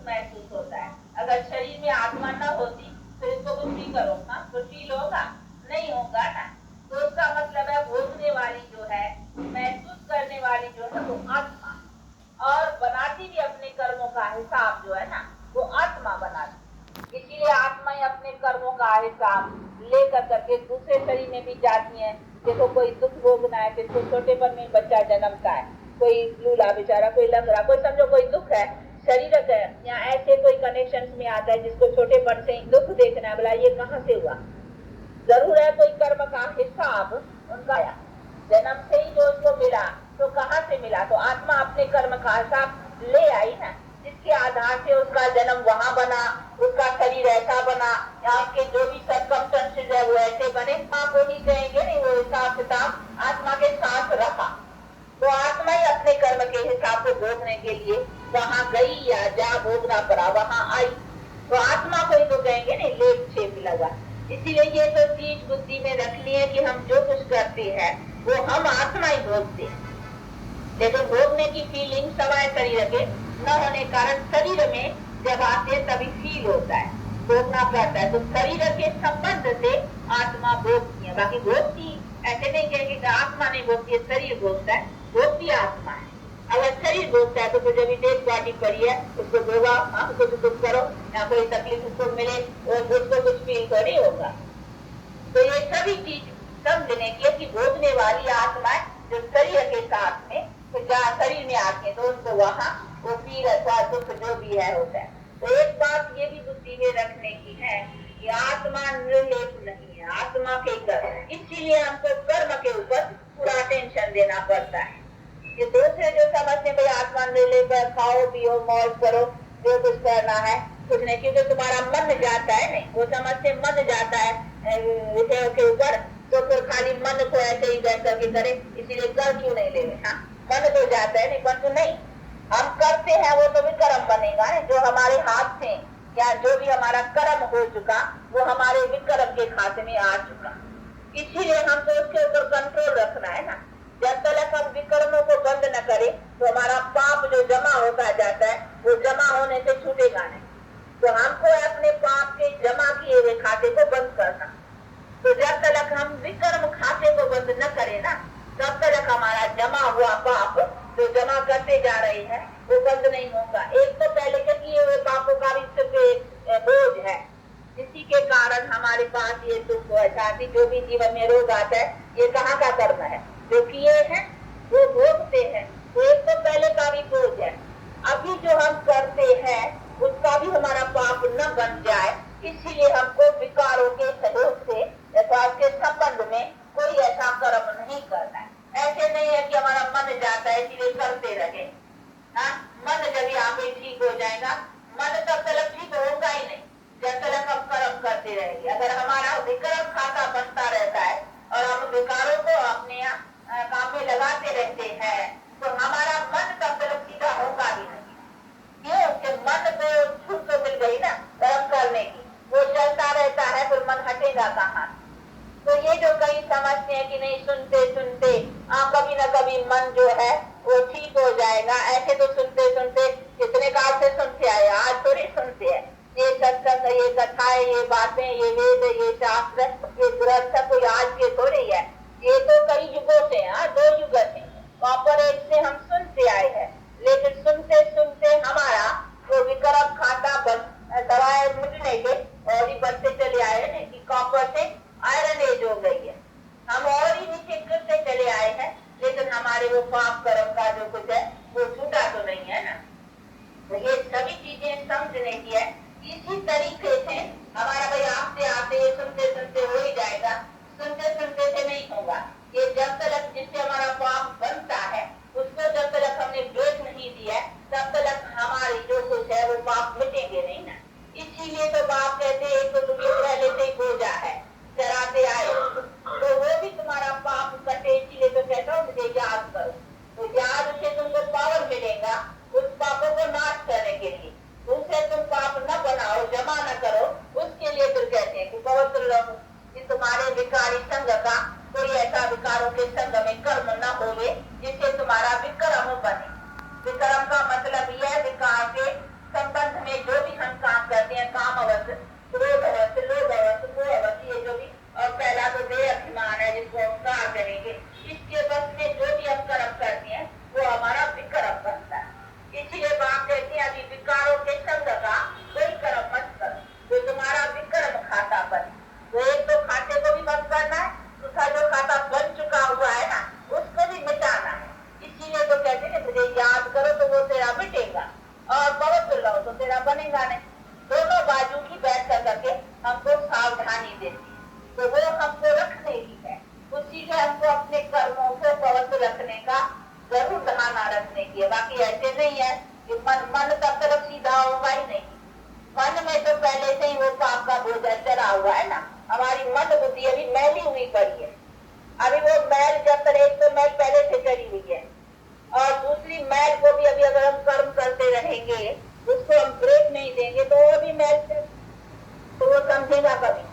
महसूस होता है। अगर शरीर में आत्मा न होती तो इसको कुछ भी करो ना तो फील होगा नहीं होगा ना। तो उसका मतलब है भोगने वाली जो है, महसूस करने वाली जो है वो आत्मा, और बनाती भी अपने कर्मों का हिसाब जो है ना वो आत्मा बनाती। इसीलिए आत्मा ही अपने कर्मों का हिसाब लेकर करके दूसरे शरीर में भी जाती है। देखो कोई दुख भोगना है, जिसको छोटेपन में बच्चा जन्मता है, कोई लूला बेचारा, कोई लंगड़ा, कोई समझो कोई दुख है शरीर है, या ऐसे कोई कनेक्शन में आता है जिसको छोटेपन से दुख देखना है, बोला ये कहाँ से हुआ, जरूर है कोई कर्म का हिसाब उनका जन्म से ही जो उसको मिला, तो कहाँ से मिला, तो आत्मा अपने कर्म का हिसाब ले आई ना, जिसके आधार से उसका जन्म वहां बना, उसका शरीर ऐसा बना, यहाँ के जो भी सर्कमस्टेंसेस है वो ऐसे बने, आप वही कहेंगे नहीं, वो हिसाब किताब आत्मा के साथ रखा। तो आत्मा ही अपने कर्म के हिसाब से भोगने के लिए वहां गई, या जहाँ भोगना पड़ा वहां आई, तो आत्मा को ही तो कहेंगे नहीं लेप छेप लगा। इसीलिए ये तो चीज बुद्धि में रखनी है कि हम जो कुछ करते हैं वो हम आत्मा ही भोगते हैं, लेकिन भोगने की फीलिंग सवाए शरीर के न होने कारण शरीर में जब आते तभी फील होता है, भोगना पड़ता है। तो शरीर के संबंध से आत्मा भोगती है, बाकी भोगती ऐसे नहीं कहेंगे कि आत्मा नहीं भोगती है, शरीर भोगता है, भोगती आत्मा है। अगर शरीर भोगता है तो जब डेड बॉडी पड़ी है उसको भोगा, कुछ कुछ करो या कोई तकलीफ उसको मिले और उसको कुछ फील थोड़ी होगा। तो ये सभी चीज समझने की कि भोगने वाली आत्मा है जो शरीर के साथ में, तो जहाँ शरीर में आते हैं तो उनको वहाँ वो पीर अथवा दुख जो भी है होता है। तो एक बात ये भी बुद्धि में रखने की है कि आत्मा निर्लेप नहीं है, आत्मा के कर्म, इसीलिए हमको कर्म के ऊपर पूरा टेंशन देना पड़ता है। ये दूसरे जो समझते भाई आत्मा निर्लेप है, खाओ पियो मौज करो जो कुछ करना है कुछ नहीं, क्योंकि तुम्हारा मन जाता है नहीं, वो समझते मन जाता है विषयों के ऊपर, तो फिर खाली मन को ऐसे ही बैठ करके करे, इसीलिए कर क्यों नहीं ले रहे। हाँ मन तो जाता है नहीं, मन तो नहीं, हम करते हैं वो तो भी कर्म बनेगा है, जो हमारे हाथ से या जो भी हमारा कर्म हो चुका वो हमारे विकर्म के खाते में आ चुका। इसीलिए हमको उसके ऊपर कंट्रोल रखना है ना। जब तक हम विकर्मों को बंद न करें तो हमारा पाप जो जमा होता जाता है वो जमा होने से छूटेगा नहीं। तो हमको अपने पाप के जमा किए हुए खाते को बंद करना। तो जब तक हम विकर्म खाते को बंद न करें ना, तब तक हमारा जमा हुआ पाप जो जमा करते जा रहे हैं वो बंद नहीं होगा। एक तो पहले के किए हुए पापों का भी सिर्फ बोझ है, इसी के कारण हमारे पास ये दुख साथी जो भी जीवन में रोग आता है, ये कहाँ का कर्म है, जो किए हैं वो भोगते हैं। तो एक तो पहले का भी बोझ है, अभी जो हम करते हैं उसका भी हमारा पाप न बन जाए, इसीलिए हमको विकारों के सहयोग से अथवा के संबंध में कोई ऐसा कर्म नहीं करना है। ऐसे नहीं है कि हमारा मन जाता है इसलिए करते रहे। मन जब यहाँ पे ठीक हो जाएगा, मन तब तक ठीक होगा ही नहीं जब तक हम कर्म करते रहेंगे। अगर हमारा विक्रम खाता बनता रहता है और हम विकारों को अपने काम में लगाते रहते हैं तो हमारा मन तब तक सीधा होगा ही नहीं। क्यों कि मन को छूट तो मिल गई ना कर्म करने की, वो चलता रहता है, फिर मन हटेगा कहाँ। तो ये जो कई समझते हैं कि नहीं सुनते सुनते कभी न कभी मन जो है वो ठीक हो जाएगा, ऐसे तो सुनते सुनते कितने काल से सुनते आए, आज थोड़ी सुनते हैं। ये सत्संग, ये कथाएं, ये बातें, ये वेद, ये शास्त्र, ये ग्रंथ कोई आज के थोड़े है, ये तो कई युगों से, 2 युग से कॉर्पोरेट से हम सुनते आए हैं। लेकिन सुनते सुनते हमारा वो विक्रम खाता दवाएं मिटने के और ही बनते चले आए हैं कि कॉपर से आयरन एज हो गई है, हम और ही नीचे गिरते चले आए हैं, लेकिन हमारे वो पाप कर्म का जो कुछ है वो छूटा तो नहीं है ना। तो ये सभी चीजें समझने की है। इसी तरीके से हमारा भाई आते आते सुनते सुनते हो ही जाएगा, सुनते सुनते से नहीं होगा। ये जब तक जिससे हमारा पाप बनता है उसको जब तक हमने ब्रेक नहीं दिया तब तक हमारी जो कुछ है वो पाप मिटेंगे नहीं ना। इसीलिए तो बाप कहते हैं तो तुम्हें पहले से ही बोझा है, चराते आए तो वो भी तुम्हारा पाप कटे, इसीलिए तो कहता हूँ मुझे याद करो। तो याद से तुमको पावर मिलेगा उस पापों को नाश करने के लिए। उससे तुम पाप न बनाओ, जमा न करो, उसके लिए फिर कहते हैं कि पवित्र रहो कि तुम्हारे विकारी संग का कोई ऐसा विकारों के संग में कर्म न होवे जिससे तुम्हारा विक्रम बने। विक्रम का मतलब यह विकार के संबंध में बनेगा नहीं। दोनों बाजू की बैठ करके हमको सावधानी देती है, तो वो हमको रखने की है। उसी के हमको अपने कर्मों को पवित्र रखने का जरूर ध्यान रखने की है। बाकी ऐसे नहीं है कि मन तब तरफ सीधा होगा ही नहीं। मन में तो पहले से ही वो पाप का बोझ चढ़ा हुआ है ना। हमारी मन बुद्धि अभी मैली हुई पड़ी है। अभी वो मैल जब तक एक तो मैल पहले से चढ़ी हुई है, और दूसरी मैल को भी अभी अगर हम कर्म करते रहेंगे, उसको हम ब्रेक नहीं देंगे, तो वो भी मैल से तो वो समझेगा कभी,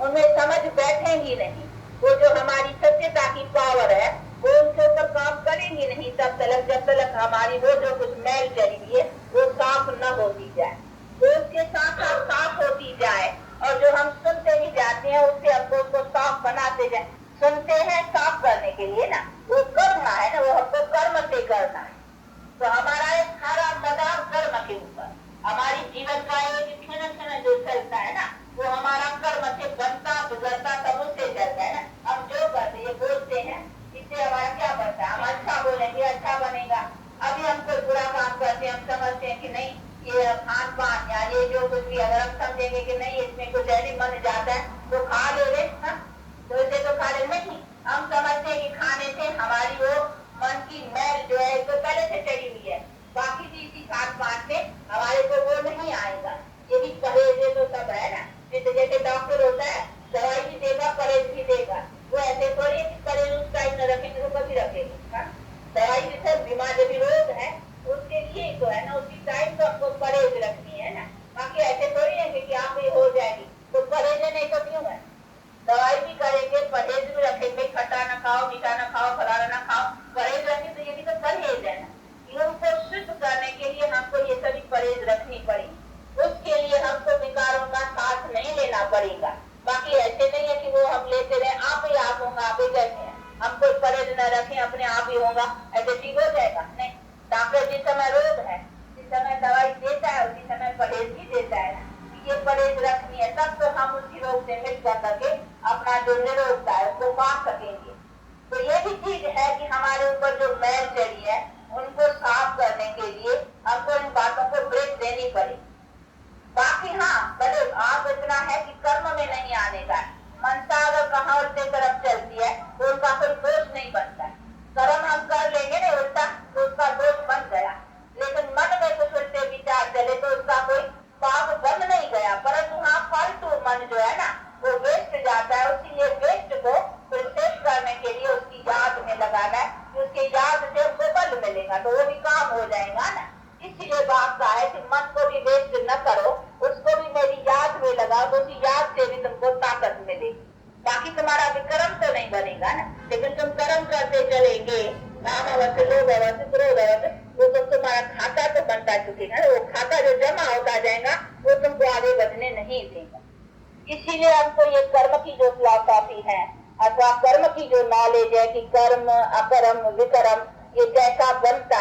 उनमें समझ बैठेंगी नहीं। वो जो हमारी सत्यता की पावर है वो उनके ऊपर काम करेंगी नहीं तब तक जब तक हमारी वो जो कुछ मैल चली हुई है वो साफ न होती जाए। तो उसके साथ साथ साफ होती जाए, और जो हम सुनते भी जाते हैं उससे हमको उसको साफ बनाते जाए। सुनते हैं साफ करने के लिए ना, वो करना है ना, वो हमको कर्म से करना है। तो हमारा एक सारा मदार कर्म के ऊपर, हमारी जीवन का एक क्षण क्षण जो चलता है ना, वो हमारा कर्म से बनता बिगड़ता सब उससे चलता है ना। हम जो करते हैं बोलते हैं, इससे हमारा क्या बनता है? हम अच्छा बोलेंगे अच्छा बनेगा। अभी हम कोई बुरा काम करते हैं, हम समझते हैं कि नहीं ये खान पान या ये जो कुछ भी, अगर हम समझेंगे कि नहीं इसमें कुछ ऐसी मन जाता है तो खा ले रहे ना, तो इसे तो खा ले नहीं। हम समझते हैं कि खाने से हमारी वो मन की मैल जो है तो पहले से चढ़ी हुई है, बाकी भी इसी खान पान से हमारे को वो नहीं आएगा। ये भी परहेज तो सब है ना। जैसे डॉक्टर होता है दवाई भी देगा परहेज भी देगा, वो ऐसे थोड़ी कि परहेज उस टाइम न रखेंगे तो कभी रखेंगे। दवाई जैसे बीमार जो भी रोग है उसके लिए तो है ना, उसी टाइम तो आपको परहेज रखनी है ना। बाकी ऐसे थोड़ी है कि आप ये हो जाएगी तो परहेज नहीं तो क्यों है? दवाई भी करेंगे परहेज भी रखेंगे, खट्टा न खाओ मीठा न खाओ फलाना न खाओ, परहेज रखेंगे तो ये भी तो परहेज है ना। उनको शुद्ध करने के लिए हमको ये सभी परहेज रखनी पड़ेगी। उसके लिए हमको विकारों का साथ नहीं लेना पड़ेगा। बाकी ऐसे नहीं है कि वो हम लेते रहे आप ही आप होगा आप ही कहते हैं, हम कोई परहेज न रखें अपने आप ही होगा, ऐसे ठीक हो जाएगा? नहीं। डॉक्टर जिस समय रोग है जिस समय दवाई देता है उसी समय परहेज भी देता है ना, ये परहेज रखनी है, तब तो हम उसी रोग से मिट करके अपना जो निरोगता है उसको पा सकेंगे। तो ये भी चीज है कि हमारे ऊपर जो मैल चढ़ी है उनको साफ करने के लिए हमको इन बातों को ब्रेक देनी पड़ेगी। बाकी हाँ भले आप इतना है कि कर्म में नहीं आने का, मनसा अगर कहाँ उल्टे तरफ चलती है तो उनका कोई दोष नहीं बनता है। कर्म हम कर लेंगे ना उल्टा तो उसका दोष बन गया, लेकिन मन में कुछ उल्टे विचार चले तो उसका कोई पाप बन नहीं गया, परंतु हाँ फालतू मन जो है ना वो वेस्ट जाता है। उसीलिए वेस्ट को फिर सेव करने के लिए उसकी याद में लगाना है कि उसके याद से उसको बल मिलेगा तो वो भी काम हो जाएगा ना। इसीलिए बात का है कि मन को भी वेस्ट न करो, उसको भी मेरी याद में लगाओ तो उसी याद से भी तुमको ताकत मिलेगी। बाकी तुम्हारा विक्रम तो नहीं बनेगा ना, लेकिन तुम कर्म करते चलेंगे कामवश लोभवश क्रोधवश, वो तो तुम्हारा खाता तो बनता चुकेगा, वो खाता जो जमा होता जाएगा वो तुमको आगे बढ़ने नहीं देगा। इसीलिए हमको ये कर्म की जो फिलॉसफी है अथवा कर्म की जो नॉलेज है कि कर्म अकर्म विकर्म ये कैसा बनता